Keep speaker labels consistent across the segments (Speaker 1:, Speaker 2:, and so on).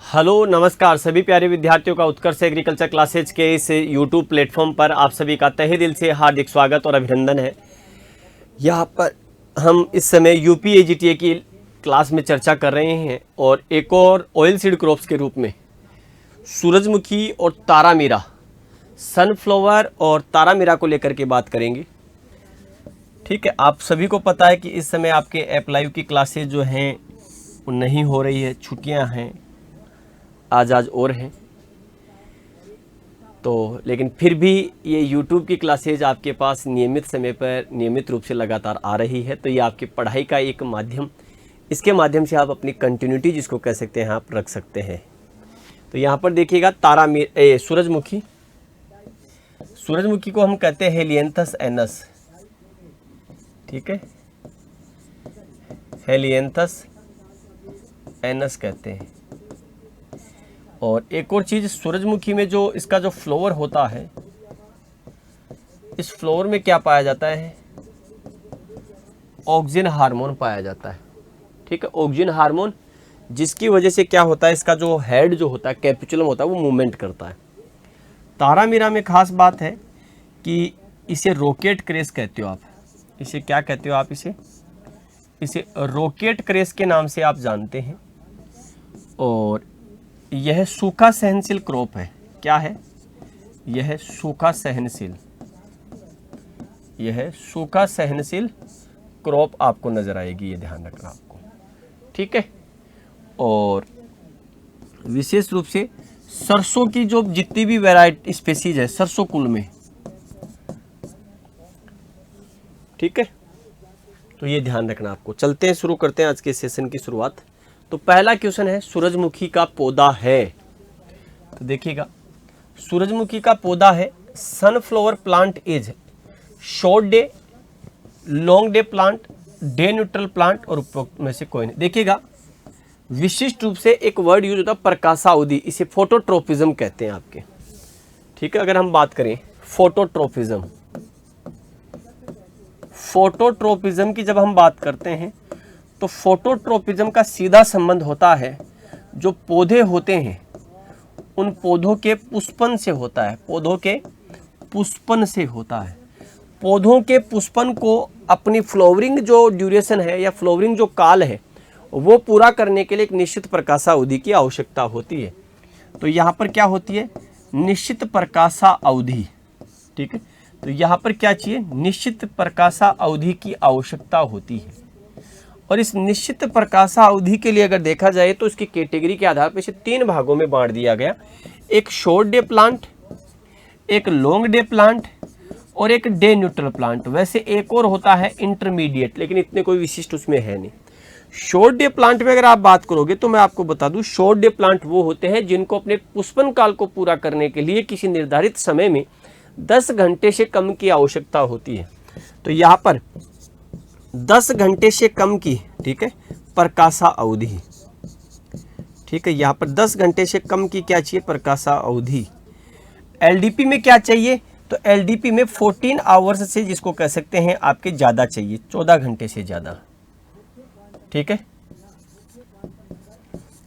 Speaker 1: Hello नमस्कार सभी प्यारे विद्यार्थियों का उत्कर्ष एग्रीकल्चर क्लासेज के इस यूट्यूब प्लेटफॉर्म पर आप सभी का तहे दिल से हार्दिक स्वागत और अभिनंदन है। यहाँ पर हम इस समय यूपीएजीटीए की क्लास में चर्चा कर रहे हैं और एक और ऑयल सीड क्रॉप्स के रूप में सूरजमुखी और तारामीरा, सनफ्लावर और तारामीरा को लेकर के बात करेंगे। ठीक है, आप सभी को पता है कि इस समय आपके ऐप लाइव की क्लासेज जो हैं वो नहीं हो रही है, छुट्टियाँ हैं, आज और हैं तो, लेकिन फिर भी ये YouTube की क्लासेज आपके पास नियमित समय पर नियमित रूप से लगातार आ रही है। तो ये आपकी पढ़ाई का एक माध्यम, इसके माध्यम से आप अपनी कंटिन्यूटी जिसको कह सकते हैं आप रख सकते हैं। तो यहाँ पर देखिएगा सूरजमुखी, सूरजमुखी को हम कहते हैं हेलियंथस एनस। ठीक है, हेलियंथस एनस कहते हैं। और एक और चीज़, सूरजमुखी में जो इसका जो फ्लावर होता है, इस फ्लावर में क्या पाया जाता है? ऑक्सिन हार्मोन पाया जाता है। ठीक है, ऑक्सिन हार्मोन, जिसकी वजह से क्या होता है, इसका जो हेड जो होता है, कैप्सुलम होता है, वो मूवमेंट करता है। तारामीरा में खास बात है कि इसे रॉकेट क्रेस कहते हो आप। इसे क्या कहते हो आप? इसे रॉकेट क्रेस के नाम से आप जानते हैं। और यह सूखा सहनशील क्रॉप है। क्या है? यह सूखा सहनशील, यह सूखा सहनशील क्रॉप आपको नजर आएगी, ये ध्यान रखना आपको। ठीक है, और विशेष रूप से सरसों की जो जितनी भी वैरायटी स्पेसीज है सरसों कुल में, ठीक है, तो ये ध्यान रखना आपको। चलते हैं, शुरू करते हैं आज के सेशन की शुरुआत। तो पहला क्वेश्चन है, सूरजमुखी का पौधा है। तो देखिएगा, सूरजमुखी का पौधा है, sunflower plant is short day, long day plant, day neutral plant और उपरोक्त में से कोई नहीं। देखिएगा, विशिष्ट रूप से एक वर्ड यूज होता है प्रकाशावधि, इसे फोटोट्रोपिज्म कहते हैं आपके। ठीक है, अगर हम बात करें फोटोट्रोपिज्म, फोटोट्रोपिज्म की जब हम बात करते हैं तो फोटोट्रोपिज्म का सीधा संबंध होता है, जो पौधे होते हैं उन पौधों के पुष्पन से होता है, पौधों के पुष्पन से होता है। पौधों के पुष्पन को अपनी फ्लावरिंग जो ड्यूरेशन है या फ्लावरिंग जो काल है वो पूरा करने के लिए एक निश्चित प्रकाशावधि की आवश्यकता होती है। तो यहाँ पर क्या होती है? निश्चित प्रकाशावधि। ठीक है, तो यहाँ पर क्या चाहिए? निश्चित प्रकाशावधि की आवश्यकता होती है। और इस निश्चित प्रकाशावधि के लिए अगर देखा जाए तो इसकी कैटेगरी के आधार पर इसे 3 भागों में बांट दिया गया। एक शॉर्ट डे प्लांट, एक लॉन्ग डे प्लांट और एक डे न्यूट्रल प्लांट। वैसे एक और होता है इंटरमीडिएट, लेकिन इतने कोई विशिष्ट उसमें है नहीं। शॉर्ट डे प्लांट में अगर आप बात करोगे तो मैं आपको बता दूं, शॉर्ट डे प्लांट वो होते हैं जिनको अपने पुष्पन काल को पूरा करने के लिए किसी निर्धारित समय में 10 घंटे से कम की आवश्यकता होती है। तो यहाँ पर 10 घंटे से कम की, ठीक है, प्रकाशा अवधि। ठीक है, यहाँ पर 10 घंटे से कम की क्या चाहिए? प्रकाशा अवधि। एलडीपी में क्या चाहिए? तो एलडीपी में 14 आवर्स से जिसको कह सकते हैं आपके ज़्यादा चाहिए, 14 घंटे से ज़्यादा। ठीक है,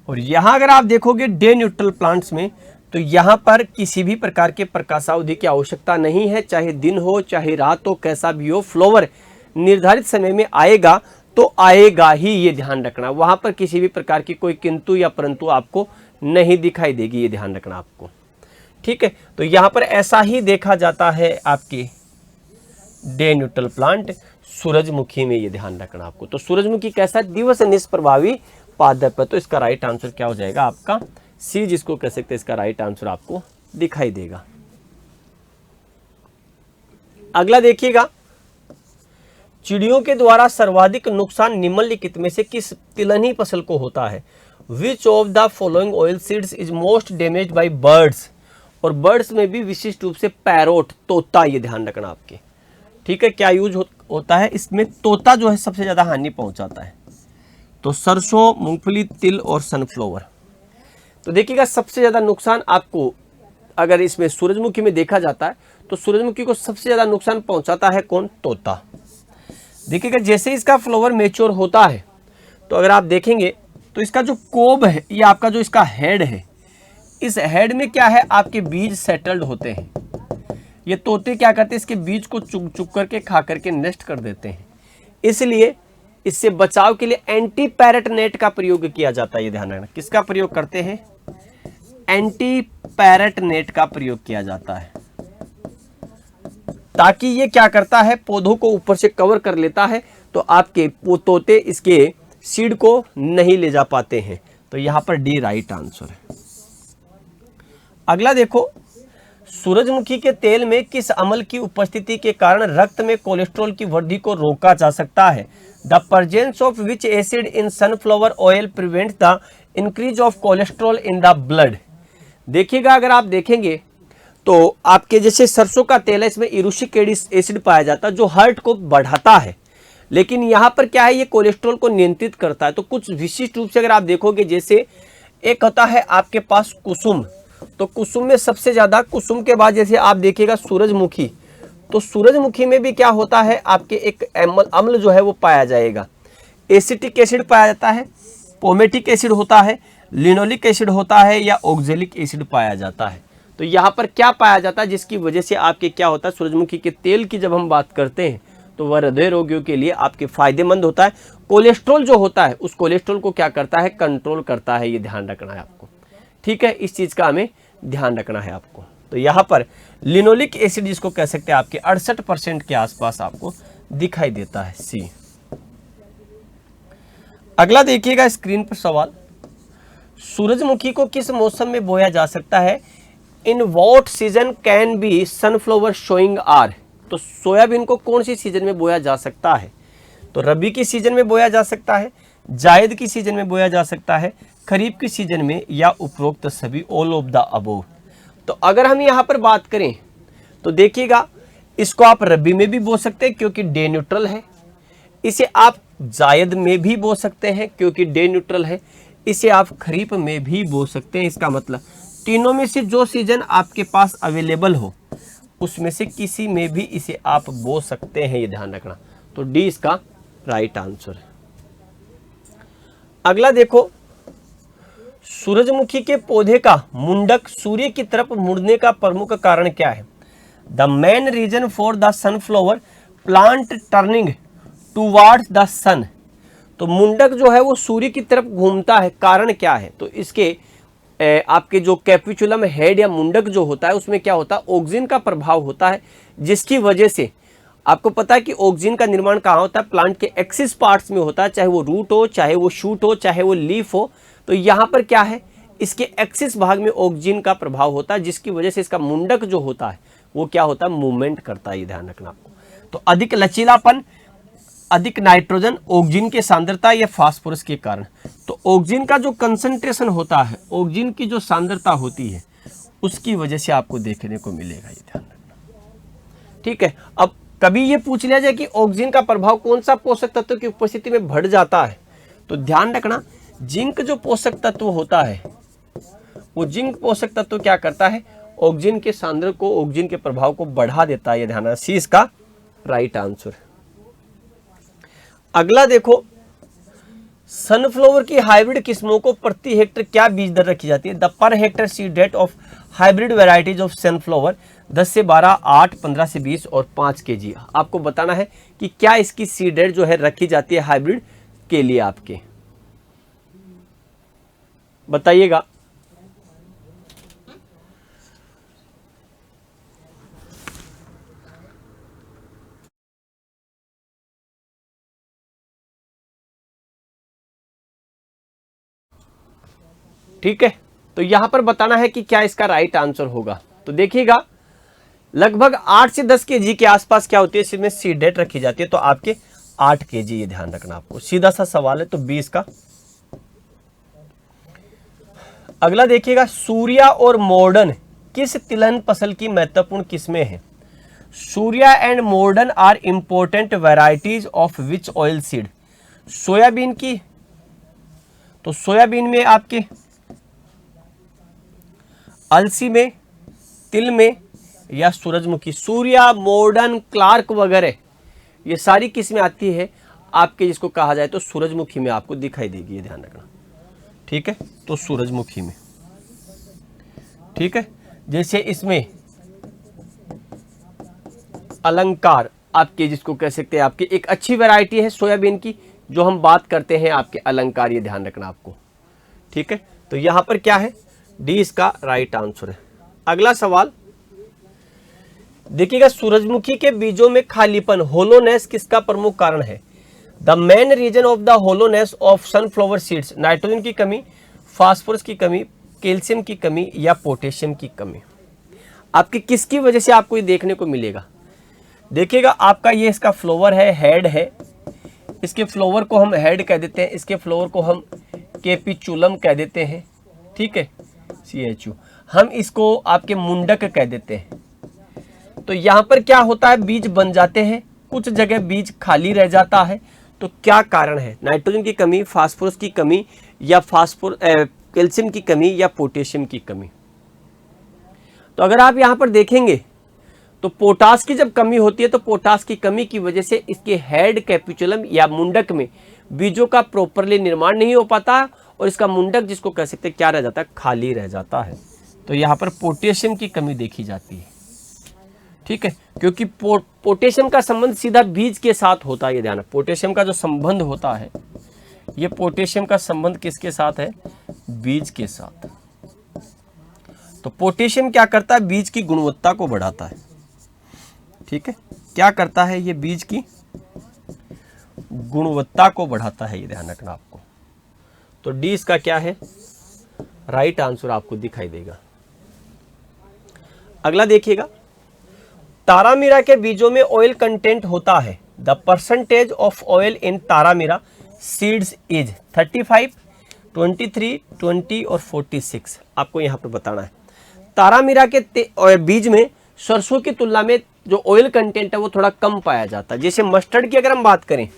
Speaker 1: और यहाँ अगर आप देखोगे डे न्यूट्रल प्लांट्स में, तो यहाँ पर किसी भी प्रकार के प्रकाशावधि की आवश्यकता नहीं है, चाहे दिन हो चाहे रात हो, कैसा भी हो, फ्लावर निर्धारित समय में आएगा तो आएगा ही, ये ध्यान रखना। वहां पर किसी भी प्रकार की कोई किंतु या परंतु आपको नहीं दिखाई देगी, ये ध्यान रखना आपको। ठीक है, तो यहां पर ऐसा ही देखा जाता है आपके डे न्यूट्रल प्लांट सूरजमुखी में, ये ध्यान रखना आपको। तो सूरजमुखी कैसा? दिवस निष्प्रभावी पादप है। तो इसका राइट आंसर क्या हो जाएगा आपका? सी, जिसको कह सकते हैं इसका राइट आंसर आपको दिखाई देगा। अगला देखिएगा, चिड़ियों के द्वारा सर्वाधिक नुकसान निम्नलिखित में से किस तिलहनी फसल को होता है? Which of the following oil seeds is most damaged bye birds? और बर्ड्स में भी विशिष्ट रूप से पैरोट, तोता, ये ध्यान रखना आपके। ठीक है, क्या यूज होता है इसमें? तोता जो है सबसे ज्यादा हानि पहुंचाता है। तो सरसों, मूंगफली, तिल और सनफ्लावर। तो देखिएगा, सबसे ज्यादा नुकसान आपको अगर इसमें सूरजमुखी में देखा जाता है तो सूरजमुखी को सबसे ज्यादा नुकसान पहुंचाता है कौन? तोता। देखिएगा, जैसे इसका फ्लावर मैच्योर होता है तो अगर आप देखेंगे तो इसका जो कोब है, ये आपका जो इसका हेड है, इस हेड में क्या है, आपके बीज सेटल्ड होते हैं। ये तोते क्या करते हैं, इसके बीज को चुग चुग करके खा करके नष्ट कर देते हैं। इसलिए इससे बचाव के लिए एंटी पैरेट नेट का प्रयोग किया जाता है। ये ध्यान रखना, किसका प्रयोग करते हैं, एंटी पैरेट नेट का प्रयोग किया जाता है, ताकि ये क्या करता है, पौधों को ऊपर से कवर कर लेता है, तो आपके तोते इसके सीड को नहीं ले जा पाते हैं। तो यहां पर डी राइट आंसर है। अगला देखो, सूरजमुखी के तेल में किस अम्ल की उपस्थिति के कारण रक्त में कोलेस्ट्रॉल की वृद्धि को रोका जा सकता है? The presence of which acid in sunflower oil prevent the increase of cholesterol in the blood. देखिएगा, अगर आप देखेंगे तो आपके जैसे सरसों का तेल है, इसमें इरुशिक एसिड पाया जाता है जो हार्ट को बढ़ाता है, लेकिन यहाँ पर क्या है, ये कोलेस्ट्रॉल को नियंत्रित करता है। तो कुछ विशिष्ट रूप से अगर आप देखोगे, जैसे एक होता है आपके पास कुसुम, तो कुसुम में सबसे ज्यादा, कुसुम के बाद जैसे आप देखिएगा सूरजमुखी, तो सूरजमुखी में भी क्या होता है, आपके एक अम्ल जो है वो पाया जाएगा। एसिटिक एसिड पाया जाता है, पोमेटिक एसिड होता है, लिनोलिक एसिड होता है, या ऑक्जेलिक एसिड पाया जाता है। तो यहाँ पर क्या पाया जाता है, जिसकी वजह से आपके क्या होता है, सूरजमुखी के तेल की जब हम बात करते हैं तो वह हृदय रोगियों के लिए आपके फायदेमंद होता है। कोलेस्ट्रॉल जो होता है, उस कोलेस्ट्रॉल को क्या करता है, कंट्रोल करता है। ये ध्यान रखना है आपको, ठीक है, इस चीज का हमें ध्यान रखना है आपको। तो यहाँ पर लिनोलिक एसिड जिसको कह सकते हैं, आपके 68% के आसपास आपको दिखाई देता है, सी। अगला देखिएगा स्क्रीन पर सवाल, सूरजमुखी को किस मौसम में बोया जा सकता है? In what season can be sunflower showing are. तो सोयाबीन को कौन सी सीजन में बोया जा सकता है? तो रबी की सीजन में बोया जा सकता है, जायद की सीजन में बोया जा सकता है, खरीफ की सीजन में, या उपरोक्त सभी, ऑल ऑफ द अबोव। तो अगर हम यहाँ पर बात करें तो देखिएगा, इसको आप रबी में भी बो सकते हैं क्योंकि डे न्यूट्रल है, इसे आप जायद में भी बो सकते हैं क्योंकि डे न्यूट्रल है, इसे आप खरीफ में भी बो सकते हैं। इसका मतलब तीनों में से जो सीजन आपके पास अवेलेबल हो उसमें से किसी में भी इसे आप बो सकते हैं, ये ध्यान रखना। तो डी इसका राइट आंसर है। अगला देखो, सूरजमुखी के पौधे का मुंडक सूर्य की तरफ मुड़ने का प्रमुख कारण क्या है? The main reason for the sunflower plant turning towards the sun. तो मुंडक जो है वो सूर्य की तरफ घूमता है, कारण क्या है? तो इसके आपके जो कैप्सुलम हेड या मुंडक जो होता है उसमें क्या होता है, ऑक्सीजन का प्रभाव होता है, जिसकी वजह से आपको पता है कि ऑक्सीजन का निर्माण कहाँ होता है, प्लांट के एक्सिस पार्ट्स में होता है, चाहे वो रूट हो, चाहे वो शूट हो, चाहे वो लीफ हो। तो यहाँ पर क्या है, इसके एक्सिस भाग में ऑक्सीजन का प्रभाव होता है, जिसकी वजह से इसका मुंडक जो होता है वो क्या होता है, मूवमेंट करता है। ये ध्यान रखना आपको। तो अधिक लचीलापन, अधिक नाइट्रोजन, ऑक्सीजन की सांद्रता या फास्फोरस के कारण। तो ऑक्सीजन का जो कंसंट्रेशन होता है, ऑक्सीजन की जो सांद्रता होती है, उसकी वजह से आपको देखने को मिलेगा, ये ध्यान रखना, ठीक है। अब कभी ये पूछ लिया जाए कि ऑक्सीजन का प्रभाव कौन सा पोषक तत्व की उपस्थिति में बढ़ जाता है, तो ध्यान रखना, जिंक जो पोषक तत्व होता है, वो जिंक पोषक तत्व क्या करता है, ऑक्सीजन के सांद्र को, ऑक्सीजन के प्रभाव को बढ़ा देता है। ये ध्यान रखना, सी इसका राइट आंसर। अगला देखो, सनफ्लावर की हाइब्रिड किस्मों को प्रति हेक्टेयर क्या बीज दर रखी जाती है? The per hectare seed rate of hybrid varieties of sunflower 10 से 12, 8, 15 से 20 और 5 kg। आपको बताना है कि क्या इसकी सीड रेट जो है रखी जाती है हाइब्रिड के लिए, आपके बताइएगा। ठीक है, तो यहां पर बताना है कि क्या इसका राइट आंसर होगा। तो देखिएगा, लगभग 8 से 10 kg के आसपास क्या होती है, इसमें सीड रेट रखी जाती है, तो आपके 8 kg, ये ध्यान रखना आपको, सीधा सा सवाल है, तो 20 का। अगला देखिएगा, सूर्या और मॉडर्न किस तिलहन फसल की महत्वपूर्ण किस्में हैं? Surya and modern are important varieties of which oil seed? Soybean की, तो सोयाबीन में आपके अलसी में, तिल में, या सूरजमुखी। सूर्या, मॉडर्न, क्लार्क वगैरह ये सारी किस्में आती है आपके, जिसको कहा जाए तो सूरजमुखी में आपको दिखाई देगी, ये ध्यान रखना। ठीक है, तो सूरजमुखी में, ठीक है। जैसे इसमें अलंकार आपके, जिसको कह सकते हैं आपकी एक अच्छी वैरायटी है सोयाबीन की, जो हम बात करते हैं आपके अलंकार, ये ध्यान रखना आपको, ठीक है। तो यहां पर क्या है, डी इसका राइट आंसर है। अगला सवाल देखिएगा, सूरजमुखी के बीजों में खालीपन, होलोनेस किसका प्रमुख कारण है? The main reason of the hollowness of sunflower seeds, nitrogen की कमी, फास्फोरस की कमी, कैल्शियम की कमी या पोटेशियम की कमी। आपकी किसकी वजह से आपको ये देखने को मिलेगा? देखिएगा आपका ये इसका फ्लावर है, हेड है, इसके फ्लावर को हम हेड कह देते हैं, इसके फ्लावर को हम कैपिचुलम कह देते हैं, ठीक है, CHU। हम इसको आपके मुंडक कह देते हैं। तो यहाँ पर क्या होता है, बीज बन जाते हैं, कुछ जगह बीज खाली रह जाता है। तो क्या कारण है? नाइट्रोजन की कमी, फास्फोरस की कमी या कैल्शियम की कमी या पोटेशियम की कमी। तो अगर आप यहाँ पर देखेंगे तो पोटास की जब कमी होती है तो पोटास की कमी की वजह से इसके हेड कैपिचुलम या मुंडक में बीजों का प्रॉपरली निर्माण नहीं हो पाता और इसका मुंडक, जिसको कह सकते हैं, क्या रह जाता है, खाली रह जाता है। तो यहाँ पर पोटेशियम की कमी देखी जाती है, ठीक है, क्योंकि पोटेशियम का संबंध सीधा बीज के साथ होता है। ये ध्यान, पोटेशियम का जो संबंध होता है, ये पोटेशियम का संबंध किसके साथ है? बीज के साथ। तो पोटेशियम क्या करता है? बीज की गुणवत्ता को बढ़ाता है, ठीक है। क्या करता है? ये बीज की गुणवत्ता को बढ़ाता है, ये ध्यान रखना आपको। तो डी इसका क्या है? राइट आंसर आपको दिखाई देगा। अगला देखिएगा, तारामीरा के बीजों में ऑयल कंटेंट होता है। The percentage of oil in तारामीरा सीड्स इज 35, 23, 20 और 46। आपको यहां पर बताना है। तारामीरा के बीज में सरसों की तुलना में जो ऑयल कंटेंट है वो थोड़ा कम पाया जाता है। जैसे मस्टर्ड की अगर हम बात करें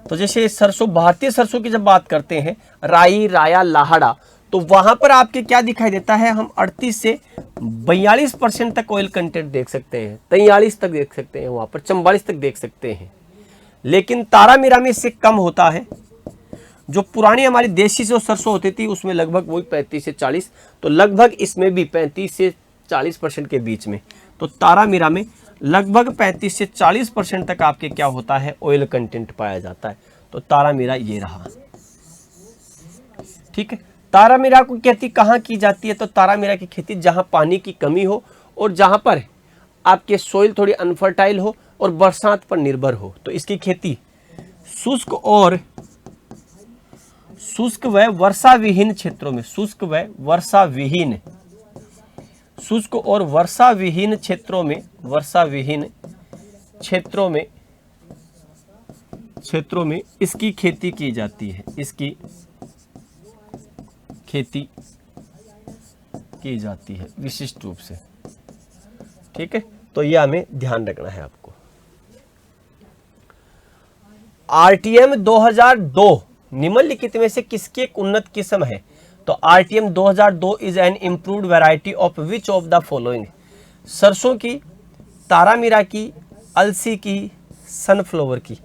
Speaker 1: तो जैसे सरसों, भारतीय सरसों की जब बात करते हैं, राई, राया, लाहड़ा, तो वहां पर आपके क्या दिखाई देता है? हम 38 से 42% तक ऑयल कंटेंट देख सकते हैं, 43 तक देख सकते हैं, वहां पर 44 तक देख सकते हैं। लेकिन तारामीरा में इससे कम होता है। जो पुरानी हमारी देसी जो सरसों होती थी उसमें लगभग वही 35 से 40, तो लगभग इसमें भी 35 से 40% के बीच में। तो तारामीरा में लगभग 35 से 40% तक आपके क्या होता है? ऑयल कंटेंट पाया जाता है। तो तारामीरा ये रहा, ठीक है। तारामीरा की खेती कहाँ की जाती है? तो तारामीरा की खेती जहां पानी की कमी हो और जहां पर आपके सोइल थोड़ी अनफर्टाइल हो और बरसात पर निर्भर हो। तो इसकी खेती शुष्क व वर्षा विहीन क्षेत्रों में, शुष्क व वर्षा विहीन, शुष्क और वर्षा विहीन क्षेत्रों में, वर्षा विहीन क्षेत्रों में इसकी खेती की जाती है, इसकी खेती की जाती है विशिष्ट रूप से, ठीक है। तो यह हमें ध्यान रखना है आपको। RTM 2002 निम्नलिखित में से किसकी एक उन्नत किस्म है? तो RTM 2002 is an improved variety of which of the following? सरसों की, तारामीरा की, अलसी की, सनफ्लावर की।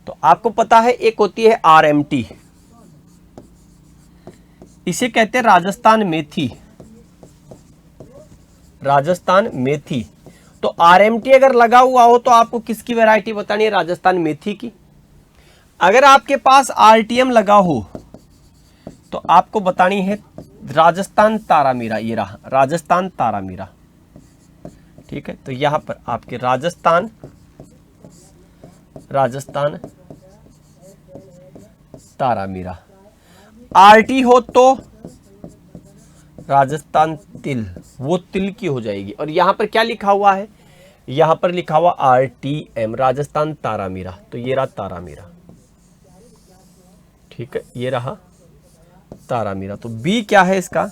Speaker 1: तो आपको पता है एक होती है RMT, इसे कहते हैं राजस्थान मेथी, राजस्थान मेथी। तो RMT अगर लगा हुआ हो तो आपको किसकी वैरायटी बतानी है? राजस्थान मेथी की। अगर आपके पास RTM लगा हो तो आपको बतानी है राजस्थान तारामीरा। ये रहा राजस्थान तारामीरा, ठीक है। तो यहां पर आपके राजस्थान तारामीरा। RT हो तो राजस्थान तिल, वो तिल की हो जाएगी। और यहां पर क्या लिखा हुआ है? यहां पर लिखा हुआ RTM, राजस्थान तारामीरा। तो ये रहा तारामीरा, ठीक है, ये रहा तारामीरा। तो बी क्या है इसका?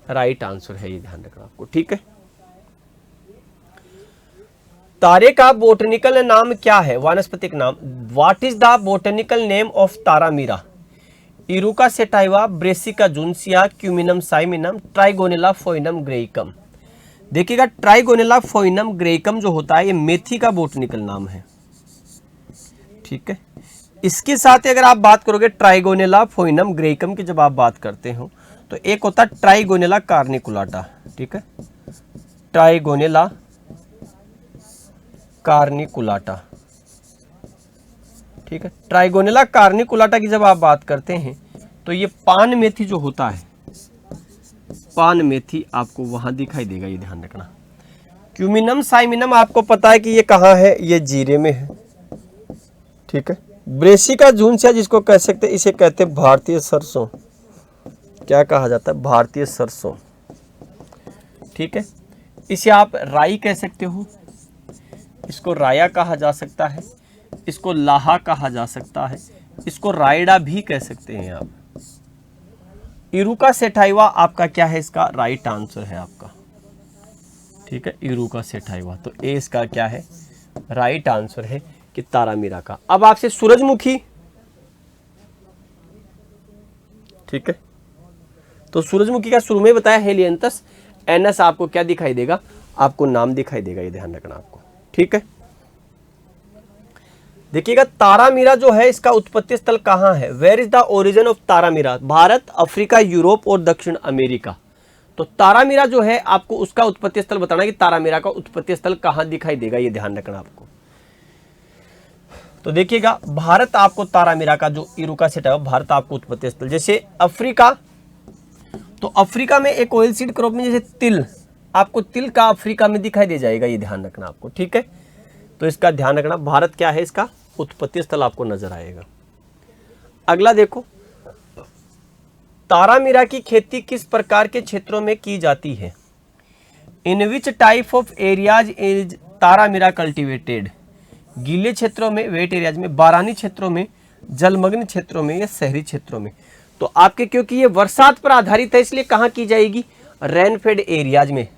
Speaker 1: राइट आंसर है, ये ध्यान रखना आपको, ठीक है। तारे का बोटनिकल नाम क्या है? वानस्पतिक नाम। What is the botanical name of तारामीरा? इरुका सेटाइवा, ब्रेसिका जुनसिया, क्यूमिनम साइमिनम, ट्राइगोनेला फोइनम ग्रेइकम। देखिएगा, ट्राइगोनेला फोइनम ग्रेइकम जो होता है ये मेथी का बोटनिकल नाम है, ठीक है। इसके साथ अगर आप बात करोगे ट्राइगोनेला फोइनम ग्रेकम की जब आप बात करते हो तो एक होता है ट्राइगोनेला कार्निकुलाटा, ठीक है, ट्राइगोनेला कार्निकुलाटा, ठीक है। ट्राइगोनेला कार्निकुलाटा की जब आप बात करते हैं तो ये पान मेथी जो होता है, पान मेथी आपको वहां दिखाई देगा, ये ध्यान रखना। क्यूमिनम साइमिनम आपको पता है कि ये कहाँ है, ये जीरे में है, ठीक है। ब्रेसिका जूनसिया जिसको कह सकते हैं, इसे कहते हैं भारतीय सरसों, क्या कहा जाता है, भारतीय सरसों, ठीक है। इसे आप राई कह सकते हो, इसको राया कहा जा सकता है, इसको लाहा कहा जा सकता है, इसको रायडा भी कह सकते हैं आप। इरुका सेटाइवा आपका क्या है, इसका राइट आंसर है आपका, ठीक है, इरुका सेटाइवा। तो ए इसका क्या है, राइट आंसर है कि तारामीरा का। अब आपसे सूरजमुखी, ठीक है, तो सूरजमुखी का शुरू में बताया हेलियंथस एनस, आपको क्या दिखाई देगा, आपको नाम दिखाई देगा, ये ध्यान रखना आपको, ठीक है। देखिएगा तारामीरा जो है इसका उत्पत्ति स्थल कहाँ है, where is the origin of taramira, Bharat, Africa, Europe और दक्षिण अमेरिका। तो तारामीरा जो है आपको उसका उत्पत्ति स्थल बताना है कि तारामीरा का उत्पत्ति स्थल कहाँ दिखाई देगा, ये ध्यान रखना आपको। तो देखिएगा भारत आपको तारामीरा का जो इरुका सेट है भारत आपको उत्पत्ति स्थल, जैसे अफ्रीका, तो अफ्रीका में एक ऑयल सीड क्रॉप में जैसे तिल, आपको तिल का अफ्रीका में दिखाई दे जाएगा, ये ध्यान रखना आपको, ठीक है। तो इसका ध्यान रखना, भारत क्या है, इसका उत्पत्ति स्थल आपको नजर आएगा। अगला देखो, तारामीरा की खेती किस प्रकार के क्षेत्रों में की जाती है, in which type of areas is तारामीरा कल्टिवेटेड, गीले क्षेत्रों में, वेट एरियाज में, बारानी क्षेत्रों में, जलमग्न क्षेत्रों में या शहरी क्षेत्रों में। तो आपके क्योंकि ये बरसात पर आधारित है इसलिए कहाँ की जाएगी, रेनफेड एरियाज में।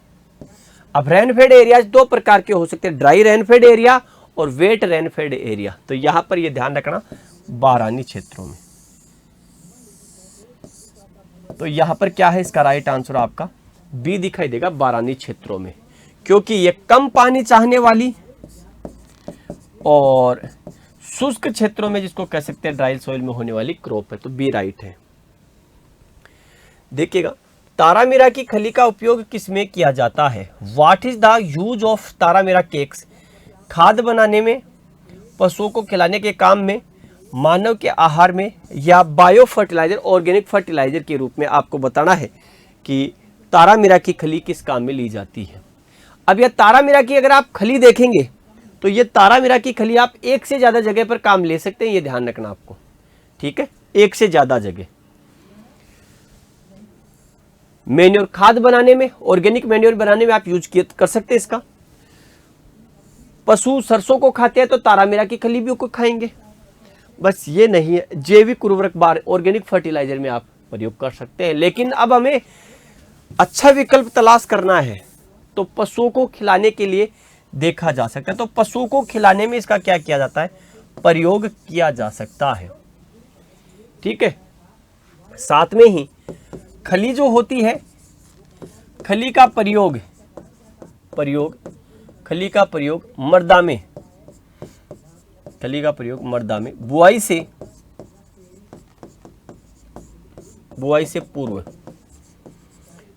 Speaker 1: अब रेनफेड एरियाज दो प्रकार के हो सकते हैं, ड्राई रेनफेड एरिया और वेट रेनफेड एरिया। तो यहां पर ये ध्यान रखना, बारानी क्षेत्रों में। तो यहां पर क्या है, इसका राइट आंसर आपका बी दिखाई देगा, बारानी क्षेत्रों में, क्योंकि ये कम पानी चाहने वाली और शुष्क क्षेत्रों में, जिसको कह सकते हैं ड्राई सॉइल में होने वाली क्रॉप है। तो बी राइट है। देखिएगा तारामीरा की खली का उपयोग किसमें किया जाता है, what is the use of तारामीरा केक्स, खाद बनाने में, पशुओं को खिलाने के काम में, मानव के आहार में, या बायो फर्टिलाइजर, ऑर्गेनिक फर्टिलाइजर के रूप में आपको बताना है कि तारामीरा की खली किस काम में ली जाती है। अब यह तारामीरा की अगर आप खली देखेंगे तो ये तारामीरा की खली आप एक से ज्यादा जगह पर काम ले सकते हैं, ये ध्यान रखना आपको, ठीक है, एक से ज्यादा जगह। मैन्योर, खाद बनाने में, ऑर्गेनिक मैन्योर बनाने में आप यूज कर सकते हैं इसका। पशु सरसों को खाते हैं तो तारामीरा की खली भी को खाएंगे। बस ये नहीं है, जैविक उर्वरक बार ऑर्गेनिक फर्टिलाइजर में आप प्रयोग कर सकते हैं। लेकिन अब हमें अच्छा विकल्प तलाश करना है तो पशुओं को खिलाने के लिए देखा जा सकता है। तो पशुओं को खिलाने में इसका क्या किया जाता है, प्रयोग किया जा सकता है, ठीक है। साथ में ही खली जो होती है, खली का प्रयोग खली का प्रयोग मर्दा में, खली का प्रयोग मर्दा में बुआई से पूर्व,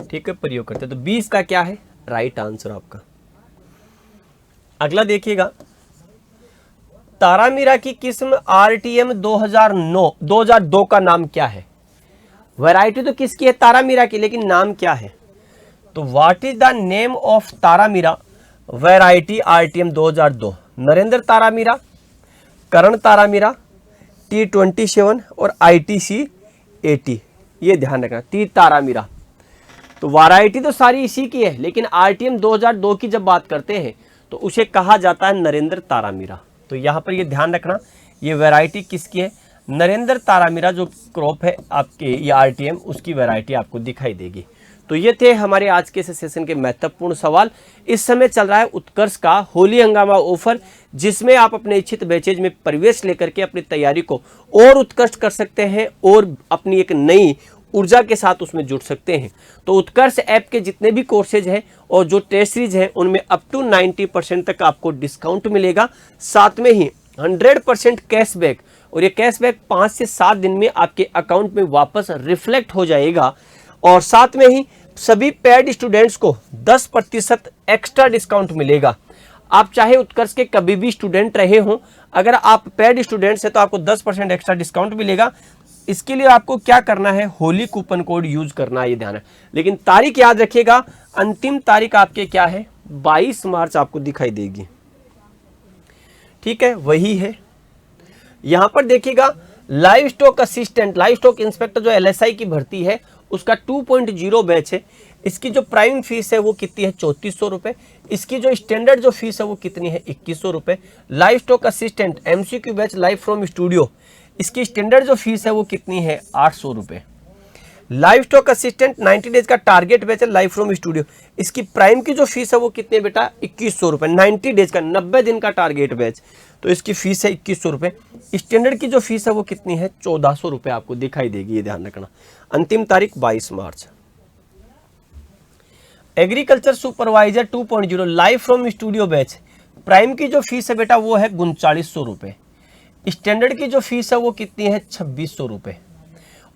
Speaker 1: ठीक है, प्रयोग करते हैं। तो 20 का क्या है, राइट आंसर आपका। अगला देखिएगा, तारामीरा की किस्म RTM 2002 का नाम क्या है, वैरायटी तो किसकी है, तारामीरा की, लेकिन नाम क्या है। तो what is the name of तारामीरा वैरायटी RTM 2002, नरेंद्र तारामीरा, करण तारामीरा, T27 और ITC 80, ये ध्यान रखना, टी तारामीरा। तो वैरायटी तो सारी इसी की है, लेकिन RTM 2002 की जब बात करते हैं तो उसे कहा जाता है नरेंद्र तारामीरा। तो यहाँ पर ये ध्यान रखना, ये वैरायटी किसकी है, नरेंद्र तारामीरा जो क्रॉप है आपके, ये RTM, उसकी वैरायटी आपको दिखाई देगी। तो ये थे हमारे आज के सेशन के महत्वपूर्ण सवाल। इस समय चल रहा है उत्कर्ष का होली हंगामा ऑफर, जिसमें आप अपने इच्छित बैचेज में प्रवेश लेकर के अपनी तैयारी को और उत्कृष्ट कर सकते हैं और अपनी एक नई ऊर्जा के साथ उसमें जुड़ सकते हैं। तो उत्कर्ष ऐप के जितने भी कोर्सेज हैं और जो टेस्ट सीरीज हैं उनमें अप टू 90% तक आपको डिस्काउंट मिलेगा। साथ में ही 100% कैशबैक और ये कैशबैक 5 से 7 दिन में आपके अकाउंट में वापस रिफ्लेक्ट हो जाएगा। और साथ में ही सभी पेड स्टूडेंट्स को 10% एक्स्ट्रा डिस्काउंट मिलेगा। आप चाहे उत्कर्ष के कभी भी स्टूडेंट रहे हों, अगर आप पेड स्टूडेंट्स हैं तो आपको 10% एक्स्ट्रा डिस्काउंट मिलेगा। इसके लिए आपको क्या करना है, होली कूपन कोड यूज करना है, ये ध्यान है। लेकिन तारीख याद रखिएगा, अंतिम तारीख आपके क्या है, 22 मार्च आपको दिखाई देगी। ठीक है, वही है। यहां पर देखिएगा live stock assistant, live stock inspector जो LSI की भर्ती है उसका 2.0 बैच है। इसकी जो प्राइम फीस है वो कितनी है, 3400 रुपये। इसकी जो स्टैंडर्ड जो फीस है वो कितनी है, 2100 रुपये। Live stock assistant MCQ batch live from studio, इसकी स्टैंडर्ड जो फीस है वो कितनी है, 800 रुपये। लाइव स्टॉक असिस्टेंट 90 डेज का टारगेट बैच है लाइव फ्रॉम स्टूडियो, इसकी प्राइम की जो फीस है वो कितनी है बेटा, 2100 रुपये। 90 डेज का 90 दिन का टारगेट बैच, तो इसकी फीस है 2100 रुपये। स्टैंडर्ड की जो फीस है वो कितनी है, 1400 रुपये आपको दिखाई देगी, ये ध्यान रखना। अंतिम तारीख 22 March. Agriculture supervisor 2.0 live from studio batch, prime की जो फीस है बेटा वो है 3900 रुपये। स्टैंडर्ड की जो फीस है वो कितनी है, 2600 रुपये।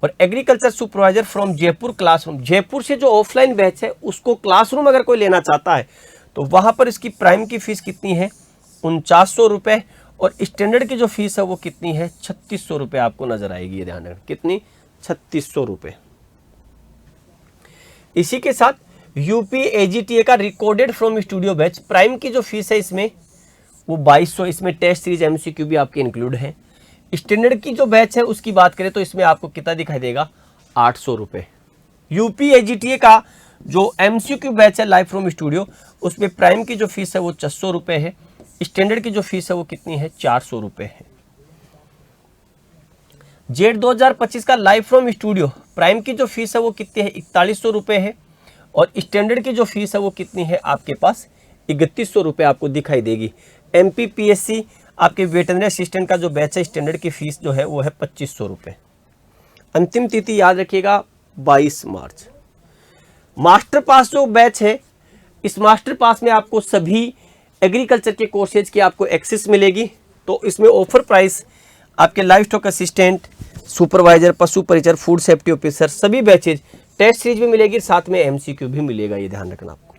Speaker 1: और agriculture supervisor from Jaipur classroom, Jaipur से जो ऑफलाइन बैच है उसको क्लासरूम अगर कोई लेना चाहता है तो वहां पर इसकी प्राइम की फीस कितनी है, 4900 रुपये। और स्टैंडर्ड की जो फीस है वो कितनी है, 3600 रुपये आपको नजर आएगी, ये ध्यान रखना, कितनी, 3600 रुपये। इसी के साथ यूपी AGTA का recorded from studio batch, prime की जो फीस है इसमें वो 2200, इसमें टेस्ट सीरीज MCQ भी आपके इंक्लूड है। स्टैंडर्ड की जो बैच है उसकी बात करें तो इसमें आपको कितना दिखाई देगा, 800 रुपये। यूपी AGTA का जो MCQ बैच है लाइव फ्रॉम स्टूडियो, उसमें प्राइम की जो फीस है वो 600 रुपये है। स्टैंडर्ड की जो फीस है वो कितनी है, 400 रुपये है। जेड 2025 का लाइव फ्रॉम स्टूडियो, प्राइम की जो फीस है वो कितनी है, 4100 रुपये है। और स्टैंडर्ड की जो फीस है वो कितनी है आपके पास, 3100 रुपये आपको दिखाई देगी। MPPSC आपके वेटरनरी असिस्टेंट का जो बैच है, स्टैंडर्ड की फीस जो है वो है 2500 रुपये। अंतिम तिथि याद रखिएगा 22 मार्च। मास्टर पास जो बैच है, इस मास्टर पास में आपको सभी एग्रीकल्चर के कोर्सेज की आपको एक्सेस मिलेगी। तो इसमें ऑफर प्राइस आपके लाइव स्टॉक असिस्टेंट, सुपरवाइजर, पशु परिचर, फूड सेफ्टी ऑफिसर, सभी बैचेज, टेस्ट सीरीज भी मिलेगी, साथ में MCQ भी मिलेगा, ये ध्यान रखना आपको।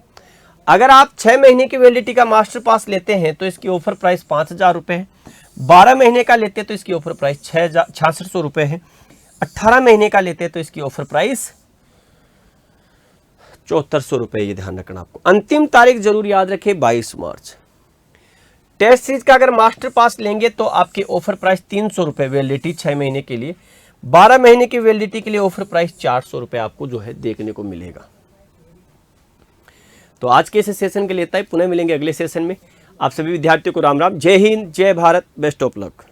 Speaker 1: अगर आप 6 महीने की वैलिडिटी का मास्टर पास लेते हैं तो इसकी ऑफर प्राइस 5000 रुपये है। 12 महीने का लेते हैं तो इसकी ऑफर प्राइस 6600 रुपये है। 18 महीने का लेते हैं तो इसकी ऑफर प्राइस 7400 रुपये, ये ध्यान रखना आपको। अंतिम तारीख जरूर याद रखें, 22 मार्च। टेस्ट सीरीज का अगर मास्टर पास लेंगे तो आपकी ऑफर प्राइस 300 रुपये वैलिडिटी 6 महीने के लिए। 12 महीने की वैलिडिटी के लिए ऑफर प्राइस 400 रुपये आपको जो है देखने को मिलेगा। तो आज के इस सेशन के लिए इतना ही, पुनः मिलेंगे अगले सेशन में। आप सभी विद्यार्थियों को राम राम, जय हिंद, जय भारत, बेस्ट ऑफ लक।